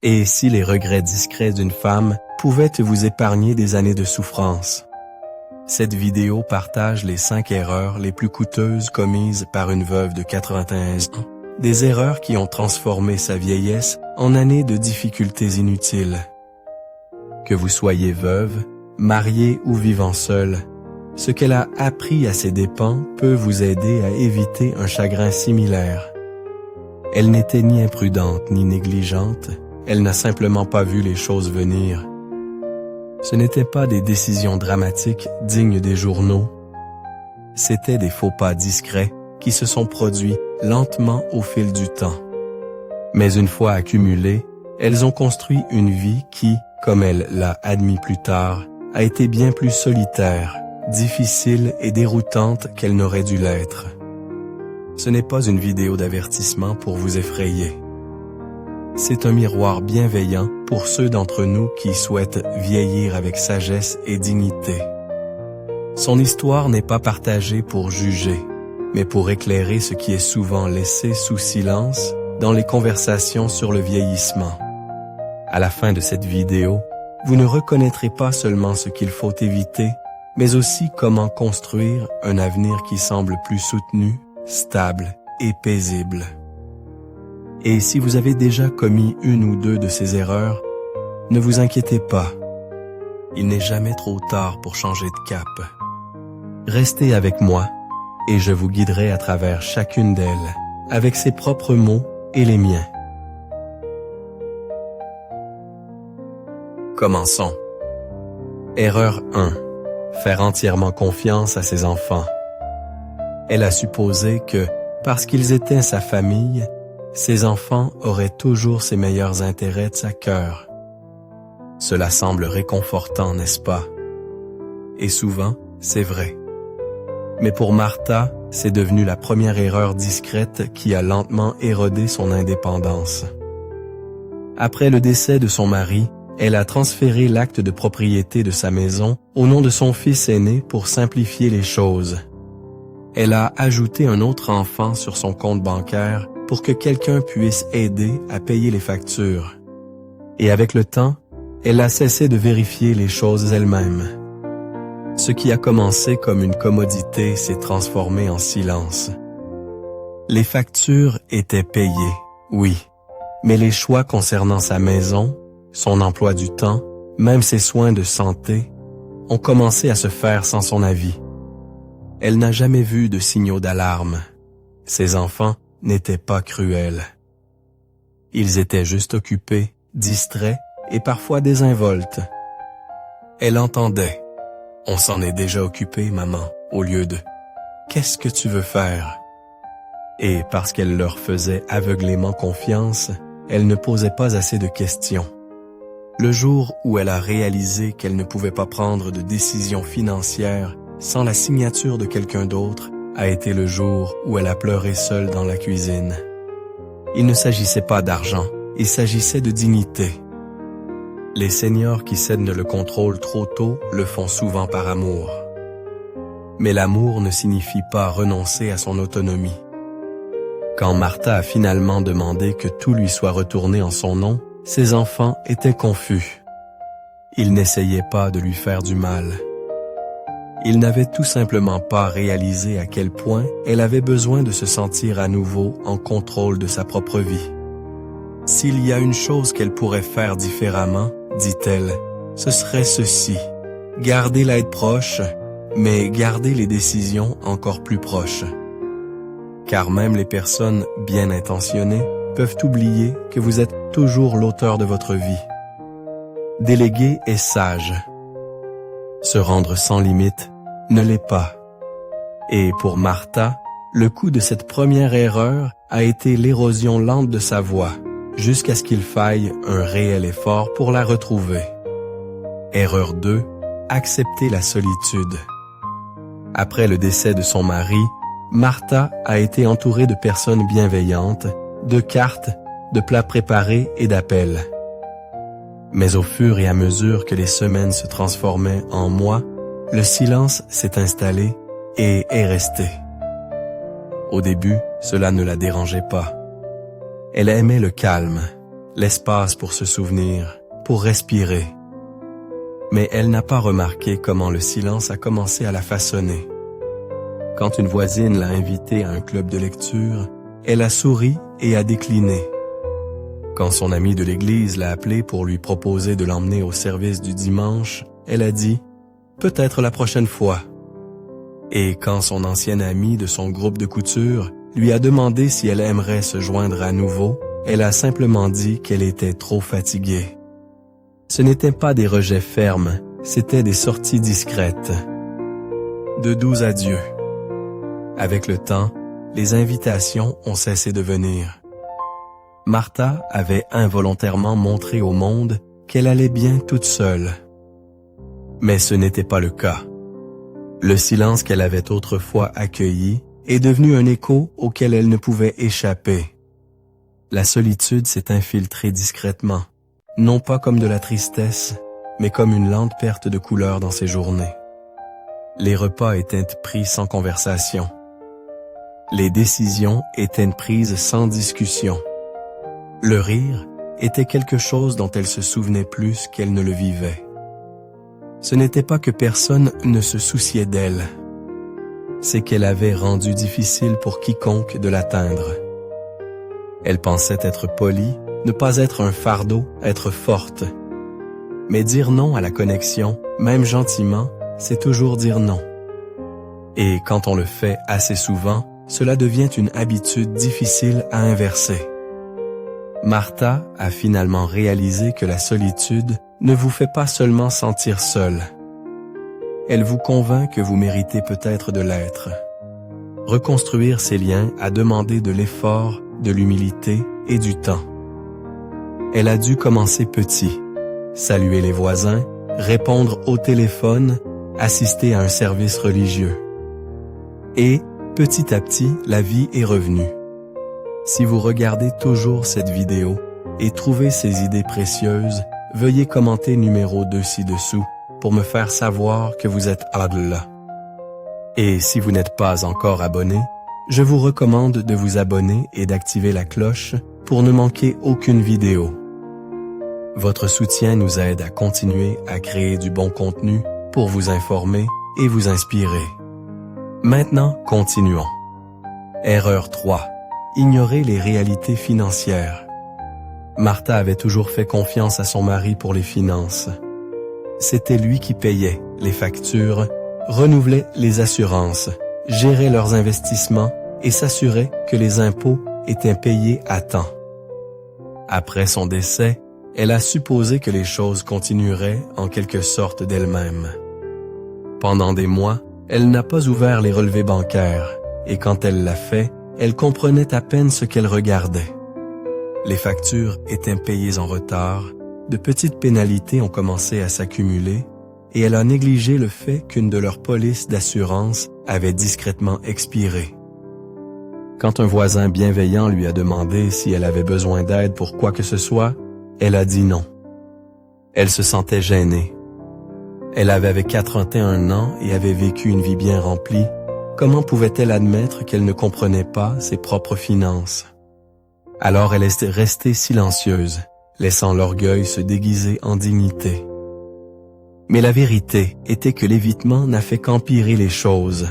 Et si les regrets discrets d'une femme pouvaient vous épargner des années de souffrance? Cette vidéo partage les 5 erreurs les plus coûteuses commises par une veuve de 91 ans. Des erreurs qui ont transformé sa vieillesse en années de difficultés inutiles. Que vous soyez veuve, mariée ou vivant seule, ce qu'elle a appris à ses dépens peut vous aider à éviter un chagrin similaire. Elle n'était ni imprudente ni négligente, elle n'a simplement pas vu les choses venir. Ce n'étaient pas des décisions dramatiques dignes des journaux. C'étaient des faux pas discrets qui se sont produits lentement au fil du temps. Mais une fois accumulées, elles ont construit une vie qui, comme elle l'a admis plus tard, a été bien plus solitaire, difficile et déroutante qu'elle n'aurait dû l'être. Ce n'est pas une vidéo d'avertissement pour vous effrayer. C'est un miroir bienveillant pour ceux d'entre nous qui souhaitent vieillir avec sagesse et dignité. Son histoire n'est pas partagée pour juger, mais pour éclairer ce qui est souvent laissé sous silence dans les conversations sur le vieillissement. À la fin de cette vidéo, vous ne reconnaîtrez pas seulement ce qu'il faut éviter, mais aussi comment construire un avenir qui semble plus soutenu, stable et paisible. Et si vous avez déjà commis une ou deux de ces erreurs, ne vous inquiétez pas. Il n'est jamais trop tard pour changer de cap. Restez avec moi et je vous guiderai à travers chacune d'elles, avec ses propres mots et les miens. Commençons. Erreur 1. Faire entièrement confiance à ses enfants. Elle a supposé que, parce qu'ils étaient sa famille, ses enfants auraient toujours ses meilleurs intérêts de sa cœur. Cela semble réconfortant, n'est-ce pas? Et souvent, c'est vrai. Mais pour Martha, c'est devenu la première erreur discrète qui a lentement érodé son indépendance. Après le décès de son mari, elle a transféré l'acte de propriété de sa maison au nom de son fils aîné pour simplifier les choses. Elle a ajouté un autre enfant sur son compte bancaire pour que quelqu'un puisse aider à payer les factures. Et avec le temps, elle a cessé de vérifier les choses elle-même. Ce qui a commencé comme une commodité s'est transformé en silence. Les factures étaient payées, oui, mais les choix concernant sa maison, son emploi du temps, même ses soins de santé, ont commencé à se faire sans son avis. Elle n'a jamais vu de signaux d'alarme. Ses enfants n'étaient pas cruels. Ils étaient juste occupés, distraits et parfois désinvoltes. Elle entendait « On s'en est déjà occupé, maman », au lieu de « Qu'est-ce que tu veux faire ?» Et parce qu'elle leur faisait aveuglément confiance, elle ne posait pas assez de questions. Le jour où elle a réalisé qu'elle ne pouvait pas prendre de décision financière sans la signature de quelqu'un d'autre a été le jour où elle a pleuré seule dans la cuisine. Il ne s'agissait pas d'argent, il s'agissait de dignité. Les seniors qui cèdent le contrôle trop tôt le font souvent par amour. Mais l'amour ne signifie pas renoncer à son autonomie. Quand Martha a finalement demandé que tout lui soit retourné en son nom, ses enfants étaient confus. Ils n'essayaient pas de lui faire du mal. Ils n'avaient tout simplement pas réalisé à quel point elle avait besoin de se sentir à nouveau en contrôle de sa propre vie. S'il y a une chose qu'elle pourrait faire différemment, dit-elle, ce serait ceci. Garder l'aide proche, mais garder les décisions encore plus proches. Car même les personnes bien intentionnées peuvent oublier que vous êtes toujours l'auteur de votre vie. Déléguer est sage. Se rendre sans limite ne l'est pas. Et pour Martha, le coût de cette première erreur a été l'érosion lente de sa voix, jusqu'à ce qu'il faille un réel effort pour la retrouver. Erreur 2, accepter la solitude. Après le décès de son mari, Martha a été entourée de personnes bienveillantes, de cartes, de plats préparés et d'appels. Mais au fur et à mesure que les semaines se transformaient en mois, le silence s'est installé et est resté. Au début, cela ne la dérangeait pas. Elle aimait le calme, l'espace pour se souvenir, pour respirer. Mais elle n'a pas remarqué comment le silence a commencé à la façonner. Quand une voisine l'a invitée à un club de lecture, elle a souri et a décliné. Quand son amie de l'église l'a appelée pour lui proposer de l'emmener au service du dimanche, elle a dit « Peut-être la prochaine fois ». Et quand son ancienne amie de son groupe de couture lui a demandé si elle aimerait se joindre à nouveau, elle a simplement dit qu'elle était trop fatiguée. Ce n'étaient pas des rejets fermes, c'étaient des sorties discrètes. De doux adieux. Avec le temps, les invitations ont cessé de venir. Martha avait involontairement montré au monde qu'elle allait bien toute seule. Mais ce n'était pas le cas. Le silence qu'elle avait autrefois accueilli est devenu un écho auquel elle ne pouvait échapper. La solitude s'est infiltrée discrètement, non pas comme de la tristesse, mais comme une lente perte de couleur dans ses journées. Les repas étaient pris sans conversation. Les décisions étaient prises sans discussion. Le rire était quelque chose dont elle se souvenait plus qu'elle ne le vivait. Ce n'était pas que personne ne se souciait d'elle. C'est qu'elle avait rendu difficile pour quiconque de l'atteindre. Elle pensait être polie, ne pas être un fardeau, être forte. Mais dire non à la connexion, même gentiment, c'est toujours dire non. Et quand on le fait assez souvent, cela devient une habitude difficile à inverser. Martha a finalement réalisé que la solitude ne vous fait pas seulement sentir seul. Elle vous convainc que vous méritez peut-être de l'être. Reconstruire ces liens a demandé de l'effort, de l'humilité et du temps. Elle a dû commencer petit, saluer les voisins, répondre au téléphone, assister à un service religieux. Et, petit à petit, la vie est revenue. Si vous regardez toujours cette vidéo et trouvez ces idées précieuses, veuillez commenter numéro 2 ci-dessous pour me faire savoir que vous êtes là. Et si vous n'êtes pas encore abonné, je vous recommande de vous abonner et d'activer la cloche pour ne manquer aucune vidéo. Votre soutien nous aide à continuer à créer du bon contenu pour vous informer et vous inspirer. Maintenant, continuons. Erreur 3. Ignorer les réalités financières. Martha avait toujours fait confiance à son mari pour les finances. C'était lui qui payait les factures, renouvelait les assurances, gérait leurs investissements et s'assurait que les impôts étaient payés à temps. Après son décès, elle a supposé que les choses continueraient en quelque sorte d'elles-mêmes. Pendant des mois, elle n'a pas ouvert les relevés bancaires et quand elle l'a fait, elle comprenait à peine ce qu'elle regardait. Les factures étaient payées en retard, de petites pénalités ont commencé à s'accumuler et elle a négligé le fait qu'une de leurs polices d'assurance avait discrètement expiré. Quand un voisin bienveillant lui a demandé si elle avait besoin d'aide pour quoi que ce soit, elle a dit non. Elle se sentait gênée. Elle avait 41 ans et avait vécu une vie bien remplie. Comment pouvait-elle admettre qu'elle ne comprenait pas ses propres finances? Alors elle est restée silencieuse, laissant l'orgueil se déguiser en dignité. Mais la vérité était que l'évitement n'a fait qu'empirer les choses.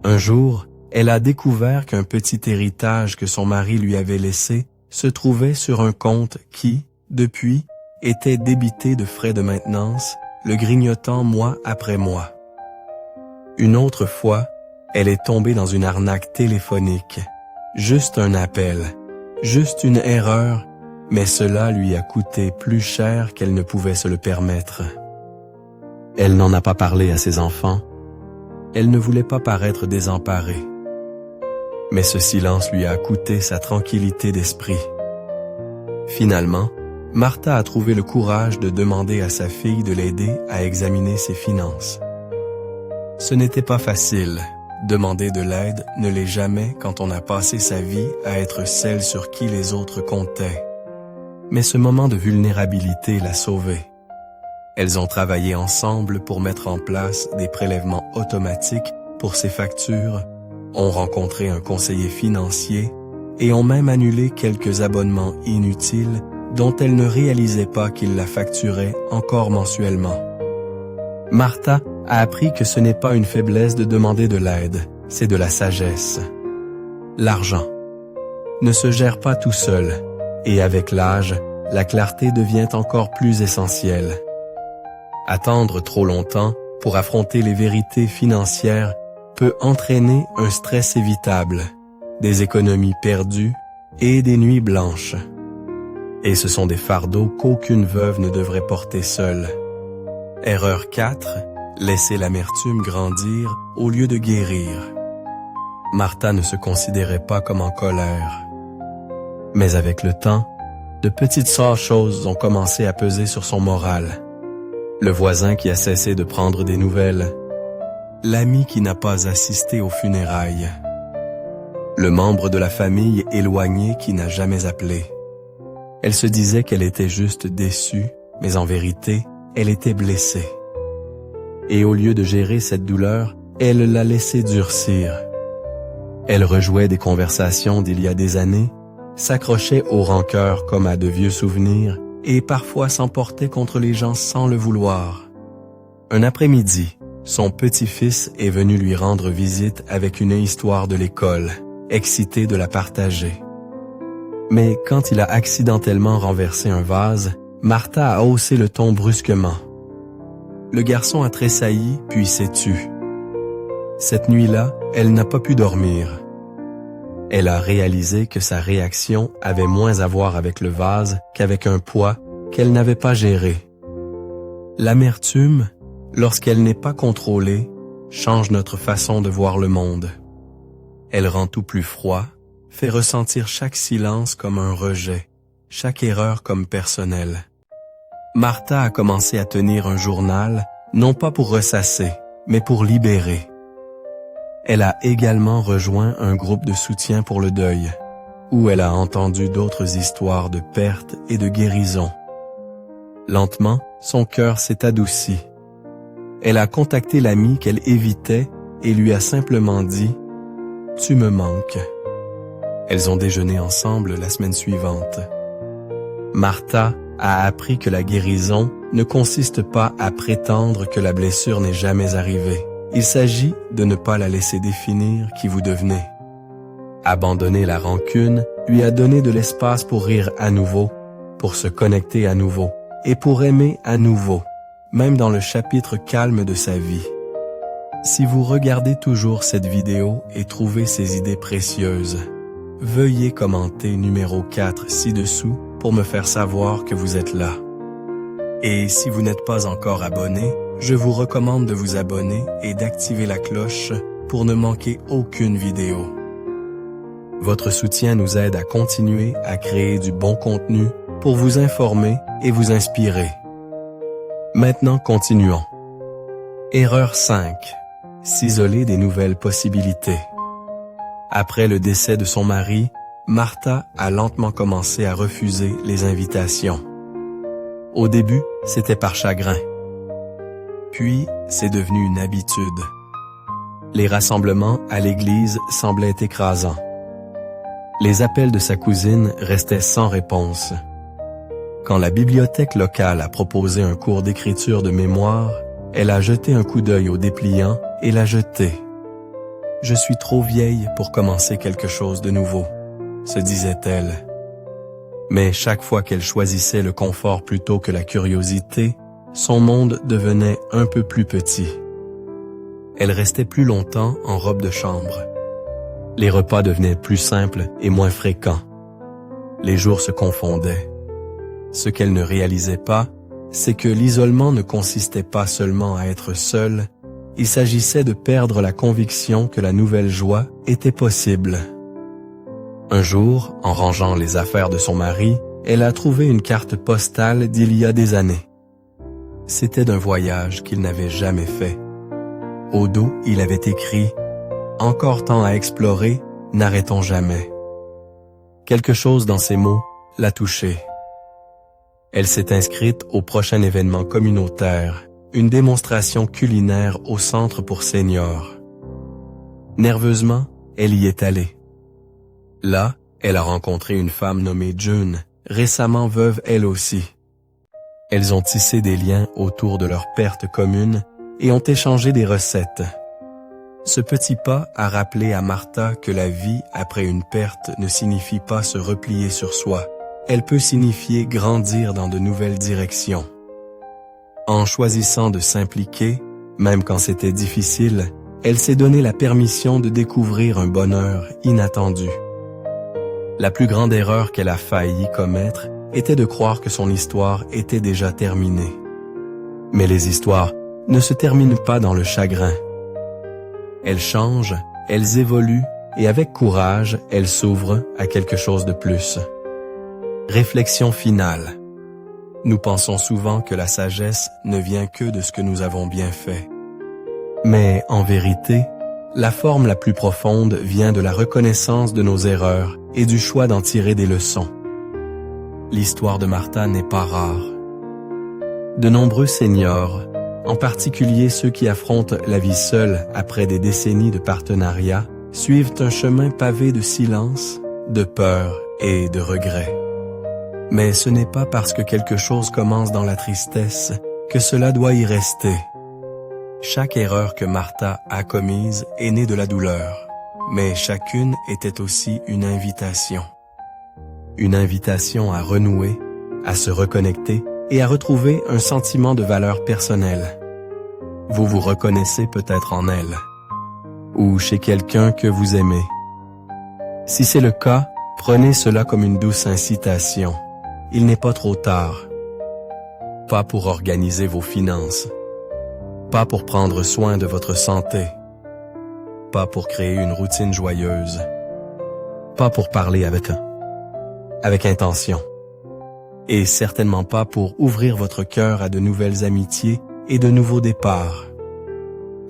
Un jour, elle a découvert qu'un petit héritage que son mari lui avait laissé se trouvait sur un compte qui, depuis, était débité de frais de maintenance, le grignotant mois après mois. Une autre fois, elle est tombée dans une arnaque téléphonique. Juste un appel, juste une erreur, mais cela lui a coûté plus cher qu'elle ne pouvait se le permettre. Elle n'en a pas parlé à ses enfants. Elle ne voulait pas paraître désemparée. Mais ce silence lui a coûté sa tranquillité d'esprit. Finalement, Martha a trouvé le courage de demander à sa fille de l'aider à examiner ses finances. Ce n'était pas facile. Demander de l'aide ne l'est jamais quand on a passé sa vie à être celle sur qui les autres comptaient. Mais ce moment de vulnérabilité l'a sauvée. Elles ont travaillé ensemble pour mettre en place des prélèvements automatiques pour ses factures, ont rencontré un conseiller financier et ont même annulé quelques abonnements inutiles dont elle ne réalisait pas qu'il la facturait encore mensuellement. Martha a appris que ce n'est pas une faiblesse de demander de l'aide, c'est de la sagesse. L'argent ne se gère pas tout seul, et avec l'âge, la clarté devient encore plus essentielle. Attendre trop longtemps pour affronter les vérités financières peut entraîner un stress évitable, des économies perdues et des nuits blanches. Et ce sont des fardeaux qu'aucune veuve ne devrait porter seule. Erreur 4. Laisser l'amertume grandir au lieu de guérir. Martha ne se considérait pas comme en colère. Mais avec le temps, de petites choses ont commencé à peser sur son moral. Le voisin qui a cessé de prendre des nouvelles. L'ami qui n'a pas assisté aux funérailles. Le membre de la famille éloigné qui n'a jamais appelé. Elle se disait qu'elle était juste déçue, mais en vérité, elle était blessée. Et au lieu de gérer cette douleur, elle l'a laissée durcir. Elle rejouait des conversations d'il y a des années, s'accrochait aux rancœurs comme à de vieux souvenirs et parfois s'emportait contre les gens sans le vouloir. Un après-midi, son petit-fils est venu lui rendre visite avec une histoire de l'école, excité de la partager. Mais quand il a accidentellement renversé un vase, Martha a haussé le ton brusquement. Le garçon a tressailli puis s'est tu. Cette nuit-là, elle n'a pas pu dormir. Elle a réalisé que sa réaction avait moins à voir avec le vase qu'avec un poids qu'elle n'avait pas géré. L'amertume, lorsqu'elle n'est pas contrôlée, change notre façon de voir le monde. Elle rend tout plus froid, fait ressentir chaque silence comme un rejet, chaque erreur comme personnelle. Martha a commencé à tenir un journal, non pas pour ressasser, mais pour libérer. Elle a également rejoint un groupe de soutien pour le deuil, où elle a entendu d'autres histoires de perte et de guérison. Lentement, son cœur s'est adouci. Elle a contacté l'ami qu'elle évitait et lui a simplement dit « Tu me manques ». Elles ont déjeuné ensemble la semaine suivante. Martha a appris que la guérison ne consiste pas à prétendre que la blessure n'est jamais arrivée. Il s'agit de ne pas la laisser définir qui vous devenez. Abandonner la rancune lui a donné de l'espace pour rire à nouveau, pour se connecter à nouveau et pour aimer à nouveau, même dans le chapitre calme de sa vie. Si vous regardez toujours cette vidéo et trouvez ces idées précieuses, veuillez commenter numéro 4 ci-dessous pour me faire savoir que vous êtes là. Et si vous n'êtes pas encore abonné, je vous recommande de vous abonner et d'activer la cloche pour ne manquer aucune vidéo. Votre soutien nous aide à continuer à créer du bon contenu pour vous informer et vous inspirer. Maintenant, continuons. Erreur 5. S'isoler des nouvelles possibilités. Après le décès de son mari, Martha a lentement commencé à refuser les invitations. Au début, c'était par chagrin. Puis, c'est devenu une habitude. Les rassemblements à l'église semblaient écrasants. Les appels de sa cousine restaient sans réponse. Quand la bibliothèque locale a proposé un cours d'écriture de mémoire, elle a jeté un coup d'œil au dépliant et l'a jeté. « Je suis trop vieille pour commencer quelque chose de nouveau », se disait-elle. Mais chaque fois qu'elle choisissait le confort plutôt que la curiosité, son monde devenait un peu plus petit. Elle restait plus longtemps en robe de chambre. Les repas devenaient plus simples et moins fréquents. Les jours se confondaient. Ce qu'elle ne réalisait pas, c'est que l'isolement ne consistait pas seulement à être seule, il s'agissait de perdre la conviction que la nouvelle joie était possible. Un jour, en rangeant les affaires de son mari, elle a trouvé une carte postale d'il y a des années. C'était d'un voyage qu'il n'avait jamais fait. Au dos, il avait écrit « Encore temps à explorer, n'arrêtons jamais ». Quelque chose dans ces mots l'a touchée. Elle s'est inscrite au prochain événement communautaire, une démonstration culinaire au centre pour seniors. Nerveusement, elle y est allée. Là, elle a rencontré une femme nommée June, récemment veuves elles aussi. Elles ont tissé des liens autour de leur perte commune et ont échangé des recettes. Ce petit pas a rappelé à Martha que la vie après une perte ne signifie pas se replier sur soi. Elle peut signifier grandir dans de nouvelles directions. En choisissant de s'impliquer, même quand c'était difficile, elle s'est donné la permission de découvrir un bonheur inattendu. La plus grande erreur qu'elle a failli commettre était de croire que son histoire était déjà terminée. Mais les histoires ne se terminent pas dans le chagrin. Elles changent, elles évoluent et avec courage, elles s'ouvrent à quelque chose de plus. Réflexion finale. Nous pensons souvent que la sagesse ne vient que de ce que nous avons bien fait. Mais en vérité, la forme la plus profonde vient de la reconnaissance de nos erreurs et du choix d'en tirer des leçons. L'histoire de Martha n'est pas rare. De nombreux seniors, en particulier ceux qui affrontent la vie seule après des décennies de partenariat, suivent un chemin pavé de silence, de peur et de regret. Mais ce n'est pas parce que quelque chose commence dans la tristesse que cela doit y rester. Chaque erreur que Martha a commise est née de la douleur, mais chacune était aussi une invitation. Une invitation à renouer, à se reconnecter et à retrouver un sentiment de valeur personnelle. Vous vous reconnaissez peut-être en elle, ou chez quelqu'un que vous aimez. Si c'est le cas, prenez cela comme une douce incitation. Il n'est pas trop tard. Pas pour organiser vos finances. Pas pour prendre soin de votre santé. Pas pour créer une routine joyeuse. Pas pour parler avec intention. Et certainement pas pour ouvrir votre cœur à de nouvelles amitiés et de nouveaux départs.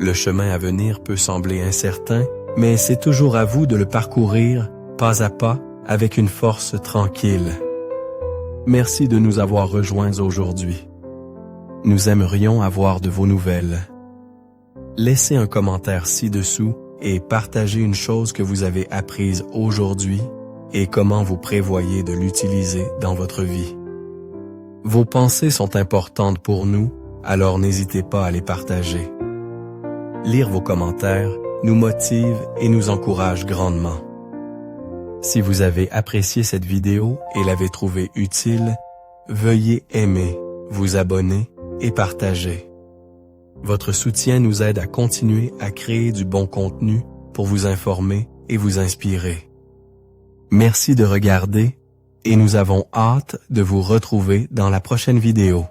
Le chemin à venir peut sembler incertain, mais c'est toujours à vous de le parcourir, pas à pas, avec une force tranquille. Merci de nous avoir rejoints aujourd'hui. Nous aimerions avoir de vos nouvelles. Laissez un commentaire ci-dessous et partagez une chose que vous avez apprise aujourd'hui et comment vous prévoyez de l'utiliser dans votre vie. Vos pensées sont importantes pour nous, alors n'hésitez pas à les partager. Lire vos commentaires nous motive et nous encourage grandement. Si vous avez apprécié cette vidéo et l'avez trouvée utile, veuillez aimer, vous abonner et partager. Votre soutien nous aide à continuer à créer du bon contenu pour vous informer et vous inspirer. Merci de regarder et nous avons hâte de vous retrouver dans la prochaine vidéo.